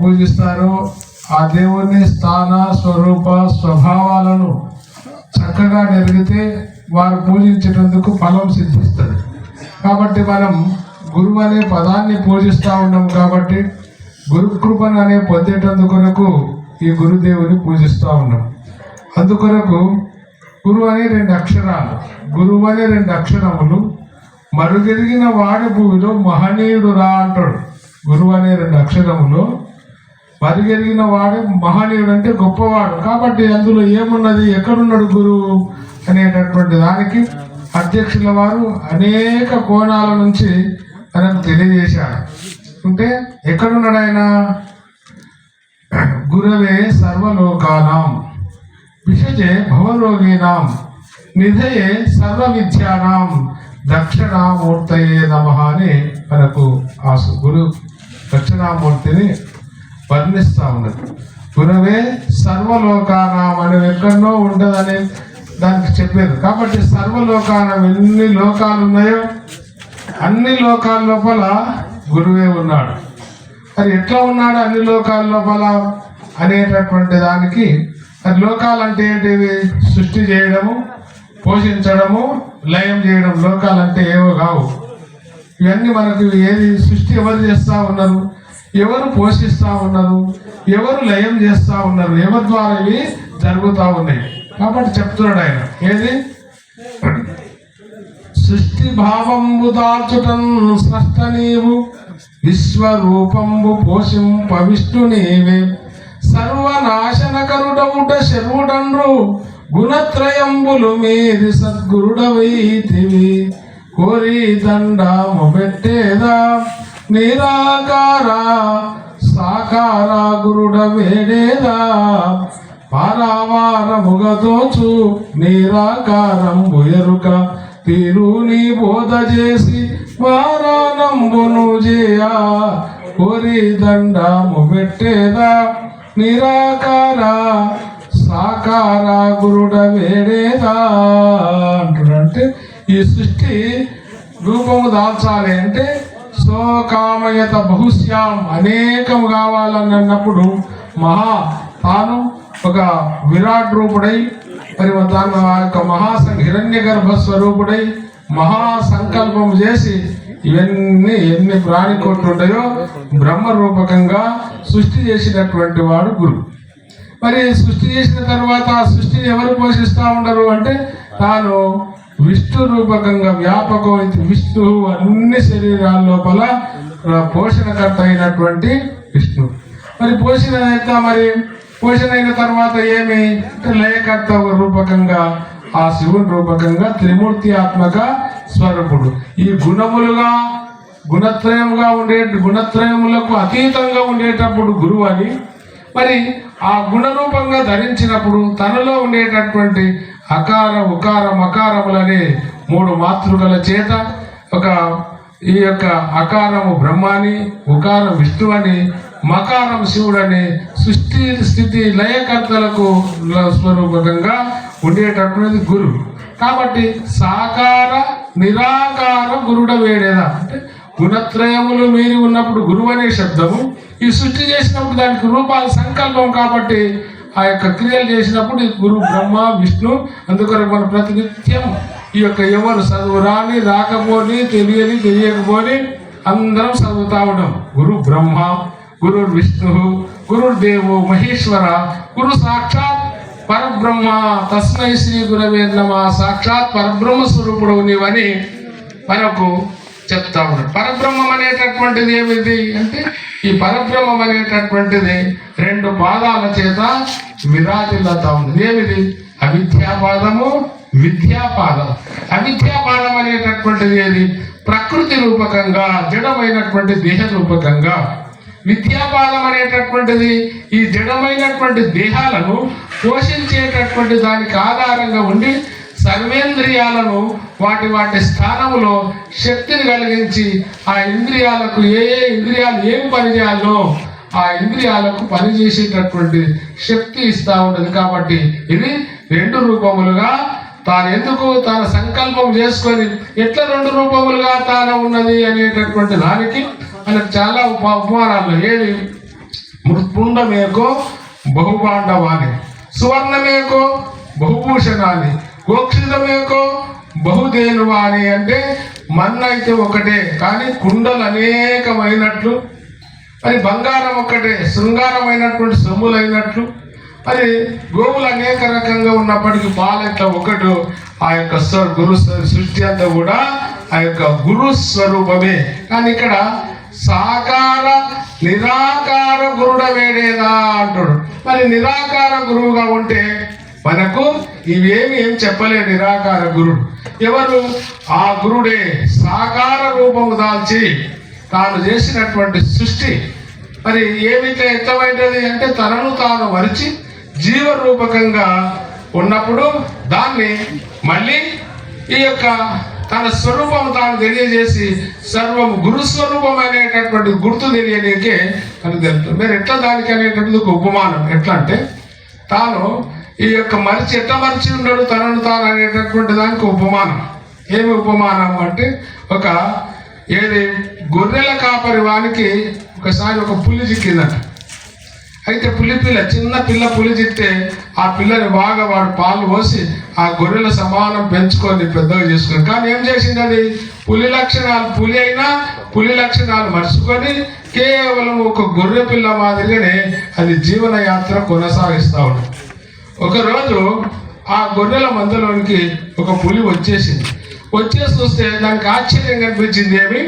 పూజిస్తారో ఆ దేవుని స్థాన స్వరూప స్వభావాలను చక్కగా నెరిగితే వారు పూజించేటందుకు ఫలం సిద్ధిస్తుంది. కాబట్టి మనం గురువు అనే పదాన్ని పూజిస్తూ ఉన్నాం. కాబట్టి గురుకృపను అనే పొందేటందుకొరకు ఈ గురుదేవుని పూజిస్తూ ఉన్నాం. అందుకొరకు గురువు అనే 2 అక్షరాలు, గురువు అనే 2 అక్షరములు మరుగెరిగిన వాడి భూమిలో మహనీయుడు రా అంటాడు. గురువు అనే 2 అక్షరములు మరుగెరిగిన వాడు మహనీయుడు అంటే గొప్పవాడు. కాబట్టి అందులో ఏమున్నది, ఎక్కడున్నాడు గురువు అనేటటువంటి దానికి అధ్యక్షుల వారు అనేక కోణాల నుంచి మనకు తెలియజేశారు. అంటే ఎక్కడున్నాడు ఆయన? గురవే సర్వలోకానాం విషజే భవరోగీనాం నిధయే సర్వ విద్యానాం దక్షిణామూర్తయే నమః అని మనకు ఆ గురు దక్షిణామూర్తిని వర్ణిస్తూ ఉన్నది. గురవే సర్వలోకానాం అని ఎక్కడో ఉండదని దానికి చెప్పారు. కాబట్టి సర్వలోకానం ఎన్ని లోకాలు ఉన్నాయో అన్ని లోకాల లోపల గురువే ఉన్నాడు. అది ఎట్లా ఉన్నాడు అన్ని లోకాల లోపల అనేటటువంటి దానికి, అది లోకాలంటే ఏంటివి? సృష్టి చేయడము, పోషించడము, లయం చేయడం. లోకాలంటే ఏవో కావు. ఇవన్నీ మనకు ఏది సృష్టి ఎవరు చేస్తూ ఉన్నారు, ఎవరు పోషిస్తూ ఉన్నారు, ఎవరు లయం చేస్తూ ఉన్నారు, ఎవరి ద్వారా ఇవి జరుగుతూ ఉన్నాయి. కాబట్టి చెప్తున్నాడు ఆయన ఏది? సృష్టి భావంబు దాల్చుటం స్రష్ట నీవు, విశ్వరూపంబు పోషింప విష్ణు నీవే, సర్వనాశనకరుడవుట శర్వుడండ్రు, గుణత్రయంబులు మీది సద్గురుడవైతివి, కోరి దండము పెట్టేదా నిరాకార సాకార గురుడ వేడేదా, పారావారముగదోచు నిరాకారం ఎరుక తీరు నీ బోధ చేసి వారానంబును చేయా, కోరి దండము పెట్టేదా నిరాకార సాకార గురుడ వేడేదా అంటున్నాడంటే ఈ సృష్టి రూపము దాల్చాలి అంటే సోకామయత బహుశ్యాం అనేకం కావాలని అన్నప్పుడు తాను ఒక విరాట్ రూపుడై, మరి తాను ఆ యొక్క హిరణ్య గర్భ స్వరూపుడై మహాసంకల్పం చేసి ఇవన్నీ ఎన్ని ప్రాణికోట్లు ఉంటాయో బ్రహ్మ రూపకంగా సృష్టి చేసినటువంటి వాడు గురువు. మరి సృష్టి చేసిన తర్వాత ఆ సృష్టిని ఎవరు పోషిస్తూ ఉండరు అంటే తాను విష్ణు రూపకంగా వ్యాపకం విష్ణు అన్ని శరీరాల లోపల పోషణకర్త అయినటువంటి విష్ణు. మరి పోషణ అయిన తర్వాత ఏమి అంటే లయకర్త రూపకంగా ఆ శివుని రూపకంగా త్రిమూర్తి ఆత్మక స్వరూపుడు. ఈ గుణములుగా గుణత్రయములకు అతీతంగా ఉండేటప్పుడు గురువు అని, మరి ఆ గుణరూపంగా ధరించినప్పుడు తనలో ఉండేటటువంటి అకార ఉకార మకారములనే 3 మాతృకల చేత ఈ యొక్క అకారము బ్రహ్మాని, ఉకారం విష్ణు అని, మకారం శివుడని సృష్టి స్థితి లయకర్తలకు స్వరూపకంగా ఉండేటటువంటిది గురువు. కాబట్టి సాకార నిరాకార గురుడ వేడేదా అంటే గుణత్రయములు మీరి ఉన్నప్పుడు గురువు అనే శబ్దము, ఈ సృష్టి చేసినప్పుడు దానికి రూపాల సంకల్పం. కాబట్టి ఆ యొక్క క్రియలు చేసినప్పుడు గురు బ్రహ్మ విష్ణు. అందుకొరకు మన ప్రతినిత్యం ఈ యొక్క ఎవరు చదువు రాని రాకపోని తెలియకపోని అందరం చదువుతా ఉన్నాం. గురు బ్రహ్మ, గురు విష్ణు, గురుదేవో మహేశ్వర, గురు సాక్షాత్ పరబ్రహ్మ, తస్మై శ్రీ గురవే నమః, సాక్షాత్ పరబ్రహ్మ స్వరూపుడు నీవని మనకు చెప్తా ఉన్నాడు. పరబ్రహ్మం అనేటటువంటిది ఏమిటి అంటే ఈ పరబ్రహ్మం అనేటటువంటిది 2 పాదాల చేత విరాజిల్లుతా ఉంది. ఏమిది? అవిద్యాపాదము, విద్యాపాదం. అవిద్యాపాదం అనేటటువంటిది ఏది? ప్రకృతి రూపకంగా జడమైనటువంటి దేహ రూపకంగా. విద్యాపాదం అనేటటువంటిది ఈ జడమైనటువంటి దేహాలను పోషించేటటువంటి దానికి ఆధారంగా ఉండి సర్వేంద్రియాలను వాటి స్థానంలో శక్తిని కలిగించి ఆ ఇంద్రియాలకు ఏ ఇంద్రియాలు ఏం పనిచేయాలో ఆ ఇంద్రియాలకు పనిచేసేటటువంటి శక్తి ఇస్తూ ఉంటుంది. కాబట్టి ఇది 2 రూపములుగా తన సంకల్పం చేసుకొని ఎట్లా 2 రూపములుగా తాను ఉన్నది అనేటటువంటి దానికి మనకు చాలా ఉపమానాలు ఏది మృత్పుండమేకో బహుభాండవాని, సువర్ణమేకో బహుభూషణాన్ని, గోక్షితమేకో బహుదేనువాని. అంటే మన్ను అయితే ఒకటే కానీ కుండలు అనేకమైనట్లు, మరి బంగారం ఒక్కటే శృంగారమైనటువంటి సొమ్ములైనట్లు, మరి గోవులు అనేక రకంగా ఉన్నప్పటికీ పాలు ఎట్లా ఒకటి, ఆ యొక్క గురు సృష్టి అంతా కూడా ఆ యొక్క గురు స్వరూపమే. కానీ ఇక్కడ సాకార నిరాకార గురుడ వేడేదా అంటాడు. మరి నిరాకార గురువుగా ఉంటే మనకు ఏం చెప్పలేడు నిరాకార గురుడు. ఎవరు? ఆ గురుడే సాకార రూపము దాల్చి తాను చేసినటువంటి సృష్టి మరి ఏమిటో ఎత్తమైనది అంటే తనను తాను మరిచి జీవరూపకంగా ఉన్నప్పుడు దాన్ని మళ్ళీ ఈ యొక్క తన స్వరూపం తాను తెలియజేసి సర్వం గురుస్వరూపం అనేటటువంటి గుర్తు తెలియనికే అని తెలుస్తుంది. మీరు ఎట్లా దానికి అనేటటువంటి ఒక ఉపమానం. ఎట్లా అంటే తాను ఈ యొక్క మరిచి ఎట్లా మరిచి ఉన్నాడు తనను తాను అనేటటువంటి దానికి ఉపమానం. ఏమి ఉపమానం అంటే ఒక ఏది గొర్రెల కాపరి వానికి ఒకసారి ఒక పులి చిక్కిందట. అయితే చిన్న పిల్ల పులి చిక్కితే ఆ పిల్లని బాగా వాడు పాలు పోసి ఆ గొర్రెల సమానం పెంచుకొని పెద్దగా చేసుకొని, కానీ ఏం చేసింది అది పులి అయినా పులి లక్షణాలు మర్చుకొని కేవలం ఒక గొర్రె పిల్ల మాదిరిగానే అది జీవన యాత్ర కొనసాగిస్తూ ఉంది. ఒకరోజు ఆ గొర్రెల మందలోనికి ఒక పులి వచ్చేసి చూస్తే దానికి ఆశ్చర్యం కనిపించింది. ఏమి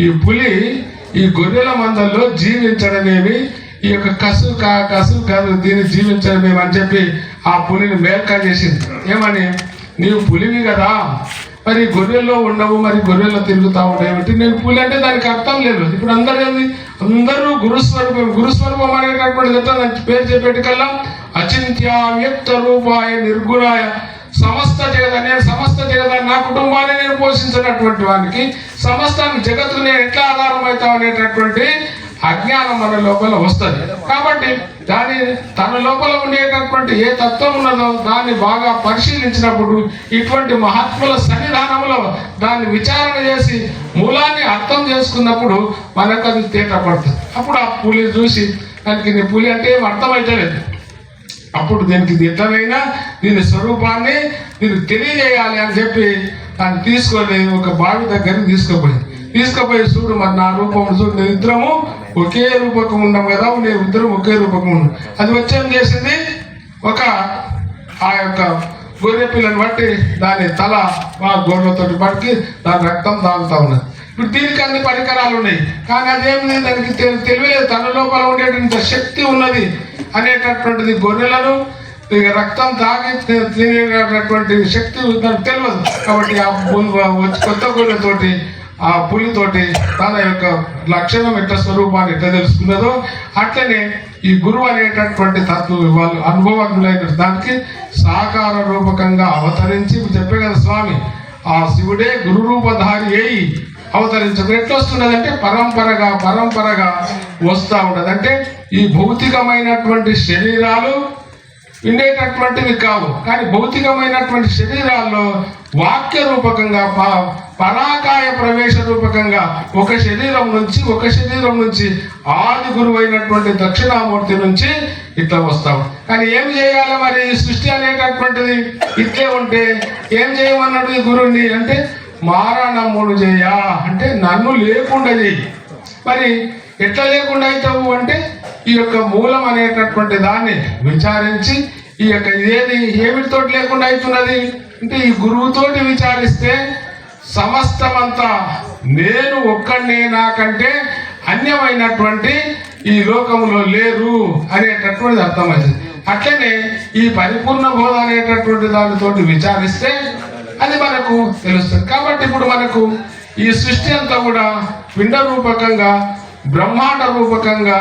ఈ పులి ఈ గొర్రెల మందల్లో జీవించడమేమి, ఈ యొక్క కసువు కాదు దీన్ని జీవించడమేమి అని చెప్పి ఆ పులిని మేల్కా చేసింది. ఏమని, నీవు పులివి కదా, మరి గొర్రెల్లో ఉండవు, మరి గొర్రెల్లో తిరుగుతూ ఉండేవి. నేను పులి అంటే దానికి అర్థం లేదు. ఇప్పుడు అందరూ గురుస్వరూపం అనేటటువంటి పేరు చెప్పేటికల్లా అచింత్య వ్యక్త రూపాయ నిర్గుణాయ సమస్త జగత నా కుటుంబాన్ని నేను పోషించినటువంటి వానికి సమస్తాన్ని జగత్తుకు నేను ఎట్లా ఆధారం అవుతావు అనేటటువంటి అజ్ఞానం మన లోపల వస్తుంది. కాబట్టి తన లోపల ఉండేటటువంటి ఏ తత్వం ఉన్నదో దాన్ని బాగా పరిశీలించినప్పుడు ఇటువంటి మహాత్ముల సన్నిధానంలో దాన్ని విచారణ చేసి మూలాన్ని అర్థం చేసుకున్నప్పుడు మనకు అది తేట పడుతుంది. అప్పుడు ఆ పులి చూసి దానికి నీ పులి అంటే ఏం అర్థమైతలేదు. అప్పుడు దీనికి ఎట్లనైనా దీని స్వరూపాన్ని దీనికి తెలియజేయాలి అని చెప్పి దాన్ని తీసుకొని ఒక బావి దగ్గరికి తీసుకుపోయి చూడు మరి నా రూపం చూడు, నేను ఇద్దరము ఒకే రూపకం ఉన్నాం కదా, నేను ఇద్దరం ఒకే రూపకం ఉన్నాం. అది వచ్చేం చేసింది, ఆ యొక్క గొర్రె పిల్లని బట్టి దాని తల గొర్రెలతోటి పట్టి దాని రక్తం తాగుతూ ఉన్నది. ఇప్పుడు దీనికి అన్ని పరికరాలు ఉన్నాయి, కానీ అదేమి దానికి తెలియలేదు. తన లోపల ఉండేటువంటి శక్తి ఉన్నది అనేటటువంటిది గొర్రెలను రక్తం తాగి తినేటటువంటి శక్తి దానికి తెలియదు. కాబట్టి ఆ కొత్త గొర్రెతోటి ఆ పులితోటి తన యొక్క లక్షణం ఎట్లా స్వరూపాన్ని ఎట్లా తెలుసుకున్నదో అట్లనే ఈ గురువు అనేటటువంటి తత్వం వాళ్ళు అనుభవజ్ఞులైన దానికి సాకార రూపకంగా అవతరించి చెప్పే కదా స్వామి, ఆ శివుడే గురు రూపధారి అయి అవతరించదు. ఎట్లా వస్తున్నది అంటే పరంపరగా వస్తూ ఉండదు. అంటే ఈ భౌతికమైనటువంటి శరీరాలు ఉండేటటువంటివి కావు, కానీ భౌతికమైనటువంటి శరీరాల్లో వాక్య రూపకంగా పరాకాయ ప్రవేశ రూపకంగా ఒక శరీరం నుంచి ఆది గురువు అయినటువంటి దక్షిణామూర్తి నుంచి ఇట్లా వస్తాం. కానీ ఏం చేయాలి మరి ఈ సృష్టి అనేటటువంటిది ఇట్లే ఉంటే ఏం చేయమన్నాడు ఈ గురువుని అంటే మారణముడు చేయ అంటే నన్ను లేకుండా చేయి. మరి ఎట్లా లేకుండా అవుతావు అంటే ఈ యొక్క మూలం అనేటటువంటి దాన్ని విచారించి ఈ యొక్క ఏమిటితో లేకుండా అవుతున్నది అంటే ఈ గురువుతోటి విచారిస్తే సమస్తమంతా నేను ఒక్కడే నాకంటే అన్యమైనటువంటి ఈ లోకంలో లేరు అనేటటువంటిది అర్థమైంది. అట్లనే ఈ పరిపూర్ణ బోధ అనేటటువంటి దానితోటి విచారిస్తే అది మనకు తెలుస్తుంది. కాబట్టి ఇప్పుడు మనకు ఈ సృష్టి అంతా కూడా పిండ రూపకంగా బ్రహ్మాండ రూపకంగా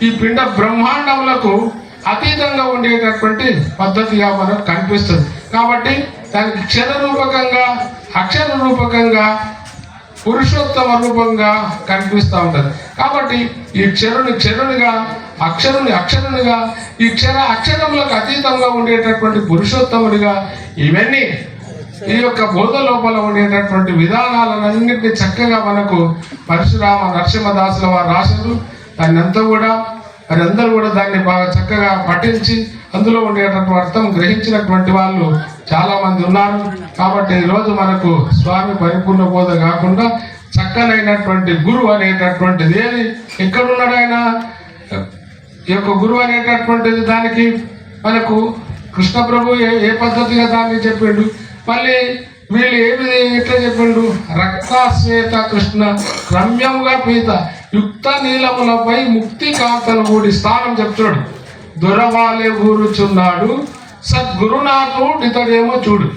ఈ పిండ బ్రహ్మాండములకు అతీతంగా ఉండేటటువంటి పద్ధతిగా మనకు కనిపిస్తుంది. కాబట్టి దానికి క్షర రూపకంగా అక్షర రూపకంగా పురుషోత్తమ రూపంగా కనిపిస్తూ ఉంటుంది. కాబట్టి ఈ క్షరునిగా అక్షరునిగా ఈ అక్షరములకు అతీతంగా ఉండేటటువంటి పురుషోత్తమునిగా ఇవన్నీ ఈ యొక్క బోధ లోపల ఉండేటటువంటి విధానాలన్నింటినీ చక్కగా మనకు పరశురామ నరసింహదాసుల వారు రాశారు. దాన్ని అంతా కూడా మరి అందరూ కూడా దాన్ని బాగా చక్కగా పఠించి అందులో ఉండేటటువంటి అర్థం గ్రహించినటువంటి వాళ్ళు చాలా మంది ఉన్నారు. కాబట్టి ఈరోజు మనకు స్వామి పరిపూర్ణ బోధ కాకుండా చక్కనైనటువంటి గురువు అనేటటువంటిది ఏది ఎక్కడున్నాడు ఆయన ఈ యొక్క గురువు అనేటటువంటిది దానికి మనకు కృష్ణ ప్రభు ఏ పద్ధతిగా దాన్ని చెప్పిండు, మళ్ళీ వీళ్ళు ఎట్లా చెప్పిండు, రక్తశ్వేత కృష్ణ రమ్యముగా పీత యుక్త నీలములపై ముక్తి కాంతను కూడి స్థానం చెప్తున్నాడు. దొరవాలే కూరుచున్నాడు సద్గురునాథుడు ఇతడేమో చూడు.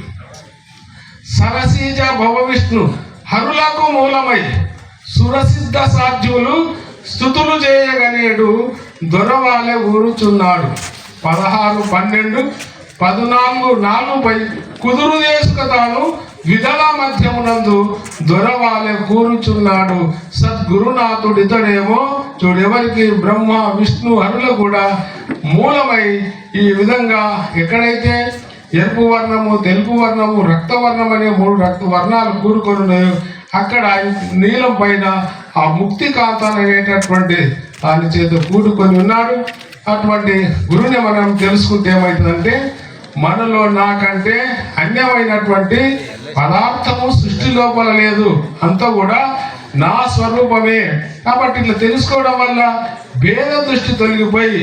సరసీజ భవ విష్ణు హరులకు మూలమై సురసిద్ధ సాధ్యులు స్థుతులు చేయగనేడు దొరవాలే ఊరుచున్నాడు. 16, 12, 14, 4పై కుదురు చేసుకతాను విధల మధ్యమునందు దొరవాలే కూరుచున్నాడు సద్గురునాథుడు ఇతడేమో చూడు. ఎవరికి? బ్రహ్మ విష్ణు హరులు కూడా మూలమై ఈ విధంగా ఎక్కడైతే ఎరుపు వర్ణము, తెలుపు వర్ణము, రక్తవర్ణం అనే 3 వర్ణాలు కూడుకొని ఉన్నాయో అక్కడ నీలం పైన ఆ ముక్తి కాంతాన్ అనేటటువంటి దాని చేత కూడుకొని ఉన్నాడు. అటువంటి గురువుని మనం తెలుసుకుంటే ఏమవుతుందంటే మనలో నాకంటే అన్యమైనటువంటి పదార్థము సృష్టి లోపల లేదు, అంతా కూడా నా స్వరూపమే. కాబట్టి ఇట్లా తెలుసుకోవడం వల్ల భేద దృష్టి తొలగిపోయి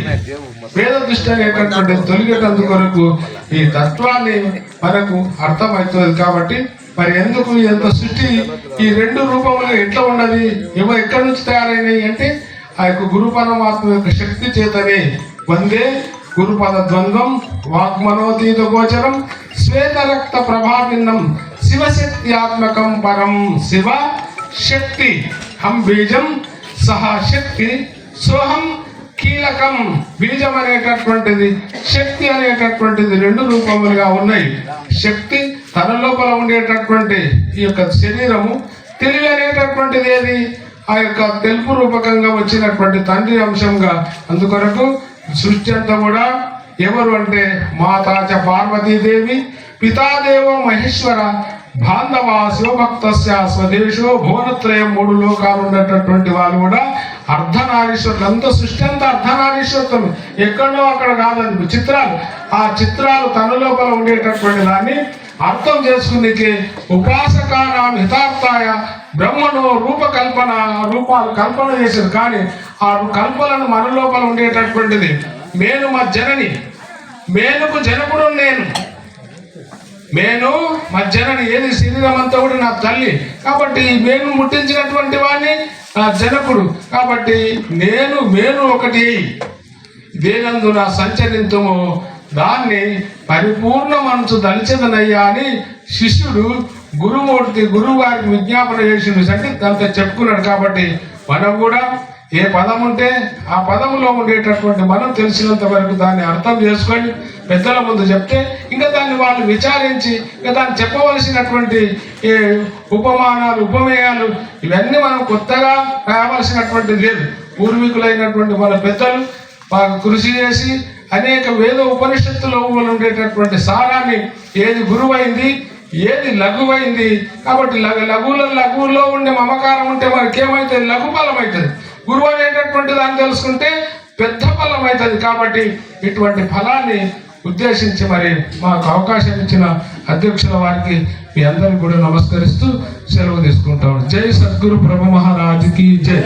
భేద దృష్టి అనేటటువంటి తొలగేటందుకు కొరకు ఈ తత్వాన్ని మనకు అర్థమవుతుంది. కాబట్టి మరి ఎందుకు ఎంత సృష్టి ఈ 2 రూపములు ఎట్లా ఉన్నది, ఎక్కడి నుంచి తయారైనవి అంటే ఆ యొక్క గురు పరమాత్మ యొక్క శక్తి చేతనే. వందే గురుపద ద్వంద్వం వాగ్మనోతీత గోచరం శ్వేత రక్త ప్రభాభిన్నం శివశక్త్యాత్మకం పరం. శివ శక్తి హం బీజం సహా శక్తి సోహం కీలకం. బీజం అనేటటువంటిది శక్తి అనేటటువంటిది 2 రూపములుగా ఉన్నాయి. శక్తి తన లోపల ఉండేటటువంటి ఈ యొక్క శరీరము, తెలివి అనేటటువంటిది ఏది ఆ యొక్క తెలుపు రూపకంగా వచ్చినటువంటి తండ్రి అంశంగా. అందుకొరకు సృష్టి అంతా కూడా ఎవరు అంటే మాతాచ పార్వతీదేవి, పితాదేవో మహేశ్వర, బాంధవ శివభక్తస్య స్వదేశో భువనత్రయం 3 లోకాలు ఉన్నటువంటి వాళ్ళు కూడా అర్ధనారీశ్వరులు. అంత సృష్టి అంతా అర్ధనారీశ్వరులు, ఎక్కడో అక్కడ కాదని చిత్రాలు. ఆ చిత్రాలు తన లోపల ఉండేటటువంటి దాన్ని అర్థం చేసుకునేకి ఉపాసకానాం హితార్థాయ బ్రహ్మను రూపకల్పన రూపాలు కల్పన చేశారు. కానీ ఆ కల్పనను మన లోపల ఉండేటటువంటిది మేను మా జనని, మేనుకు జనకుడు నేను, మేను మా జనని ఏది శరీరం అంతా కూడా నా తల్లి. కాబట్టి మేను ముట్టించినటువంటి వాడిని నా జనకుడు. కాబట్టి మేను ఒకటి దేనందున సంచరింతుము దాన్ని పరిపూర్ణ మనసు దలిచెదనయ్యా అని శిష్యుడు గురుమూర్తి గురువు గారికి విజ్ఞాపన చేసిండు. అంటే దాంతో చెప్పుకున్నాడు. కాబట్టి మనం కూడా ఏ పదం ఉంటే ఆ పదములో ఉండేటటువంటి మనం తెలిసినంత వరకు దాన్ని అర్థం చేసుకొని పెద్దల ముందు చెప్తే ఇంకా దాన్ని వాళ్ళు విచారించి ఇంకా దాన్ని చెప్పవలసినటువంటి ఏ ఉపమానాలు ఉపమేయాలు ఇవన్నీ మనం కొత్తగా రావాల్సినటువంటిది లేదు. పూర్వీకులైనటువంటి మన పెద్దలు బాగా కృషి చేసి అనేక వేద ఉపనిషత్తులో ఉండేటటువంటి సారాన్ని ఏది గురువైంది ఏది లఘువైంది. కాబట్టి లఘువులో ఉండే మమకారం ఉంటే మనకి ఏమవుతుంది? లఘు ఫలం అవుతుంది. గురువు అనేటటువంటి దాన్ని తెలుసుకుంటే పెద్ద ఫలం అవుతుంది. కాబట్టి ఇటువంటి ఫలాన్ని ఉద్దేశించి మరి మాకు అవకాశం ఇచ్చిన అధ్యక్షుల వారికి మీ అందరికీ కూడా నమస్కరిస్తూ సెలవు తీసుకుంటాం. జై సద్గురు బ్రహ్మ మహారాజుకి జై.